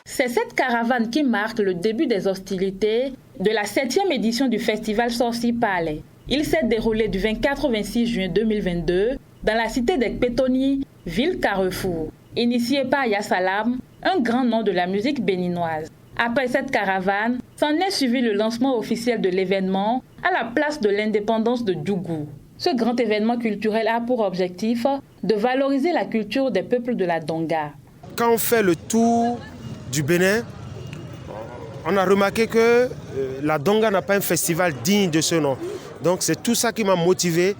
C'est cette caravane qui marque le début des hostilités de la 7e édition du festival Sorsi Palais. Il s'est déroulé du 24 au 26 juin 2022 dans la cité d'Ekpetoni, ville carrefour. Initié par Yasalam, un grand nom de la musique béninoise. Après cette caravane, s'en est suivi le lancement officiel de l'événement à la place de l'indépendance de Djougou. Ce grand événement culturel a pour objectif de valoriser la culture des peuples de la Donga. Quand on fait le tour du Bénin, on a remarqué que la Donga n'a pas un festival digne de ce nom. Donc c'est tout ça qui m'a motivé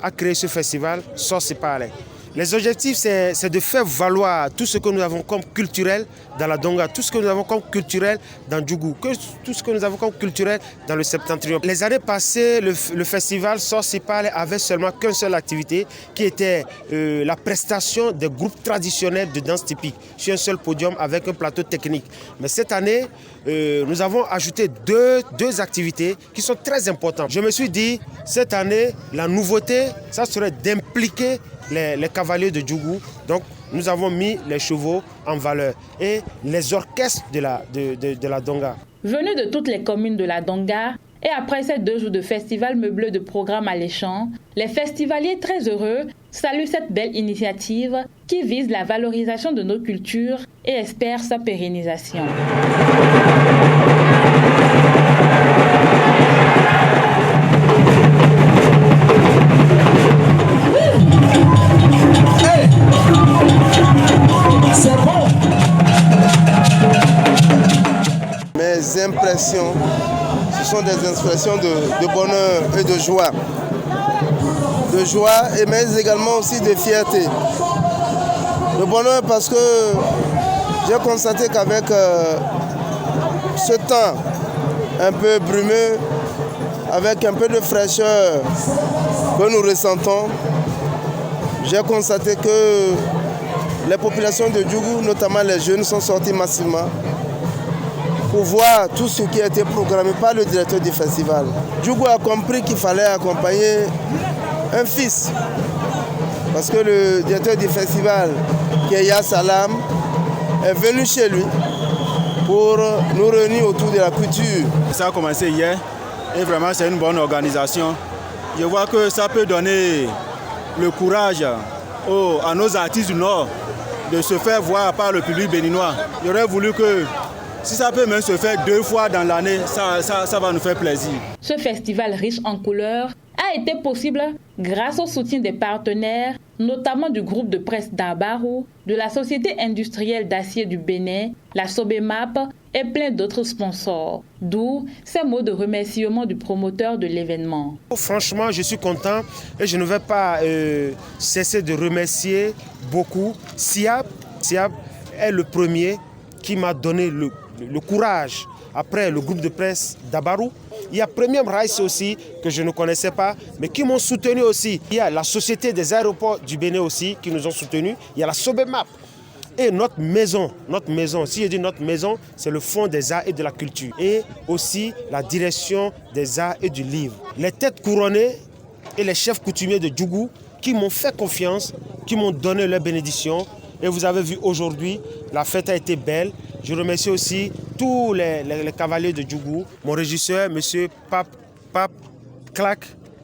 à créer ce festival Sorsi Palais. Les objectifs, c'est de faire valoir tout ce que nous avons comme culturel dans la Donga, tout ce que nous avons comme culturel dans Djougou, tout ce que nous avons comme culturel dans le Septentrion. Les années passées, le festival Sorsi Palais avait seulement qu'une seule activité, qui était la prestation des groupes traditionnels de danse typique sur un seul podium avec un plateau technique. Mais cette année, nous avons ajouté deux activités qui sont très importantes. Je me suis dit, cette année, la nouveauté, ça serait d'impliquer les cavaliers de Djougou. Donc nous avons mis les chevaux en valeur et les orchestres de la Donga. Venus de toutes les communes de la Donga, et après ces 2 jours de festival meublé de programmes alléchants, les festivaliers très heureux saluent cette belle initiative qui vise la valorisation de nos cultures et espèrent sa pérennisation. Mes impressions, ce sont des expressions de bonheur et de joie. De joie, mais également aussi de fierté. De bonheur parce que j'ai constaté qu'avec ce temps un peu brumeux, avec un peu de fraîcheur que nous ressentons, j'ai constaté que les populations de Djougou, notamment les jeunes, sont sortis massivement pour voir tout ce qui a été programmé par le directeur du festival. Djougou a compris qu'il fallait accompagner un fils, parce que le directeur du festival, qui est Yasalam, est venu chez lui pour nous réunir autour de la culture. Ça a commencé hier et vraiment c'est une bonne organisation. Je vois que ça peut donner le courage à nos artistes du Nord de se faire voir par le public béninois. J'aurais voulu que si ça peut même se faire 2 fois dans l'année, ça va nous faire plaisir. Ce festival riche en couleurs a été possible grâce au soutien des partenaires, notamment du groupe de presse d'Abarou, de la Société industrielle d'acier du Bénin, la Sobemap et plein d'autres sponsors. D'où ces mots de remerciement du promoteur de l'événement. Franchement, je suis content et je ne vais pas cesser de remercier beaucoup. Siab est le premier qui m'a donné le courage. Après le groupe de presse d'Abarou, il y a Premium Rice aussi, que je ne connaissais pas, mais qui m'ont soutenu aussi. Il y a la Société des aéroports du Bénin aussi, qui nous ont soutenus. Il y a la Sobemap. Et notre maison, si je dis notre maison, c'est le Fonds des arts et de la culture. Et aussi la direction des arts et du livre. Les têtes couronnées et les chefs coutumiers de Djougou qui m'ont fait confiance, qui m'ont donné leur bénédiction. Et vous avez vu aujourd'hui, la fête a été belle. Je remercie aussi tous les cavaliers de Djougou, mon régisseur, M. Pape Clac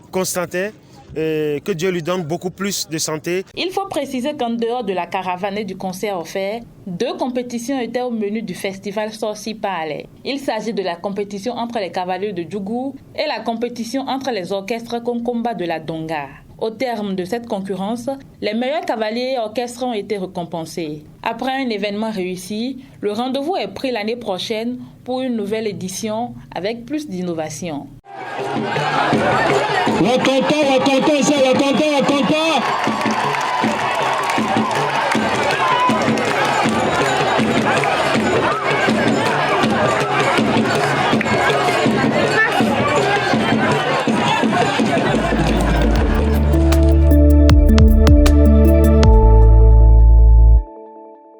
Constantin, que Dieu lui donne beaucoup plus de santé. Il faut préciser qu'en dehors de la caravane et du concert offert, 2 compétitions étaient au menu du festival Sorsi Palais. Il s'agit de la compétition entre les cavaliers de Djougou et la compétition entre les orchestres Konkomba de la Donga. Au terme de cette concurrence, les meilleurs cavaliers et orchestres ont été récompensés. Après un événement réussi, le rendez-vous est pris l'année prochaine pour une nouvelle édition avec plus d'innovation. Wakanta,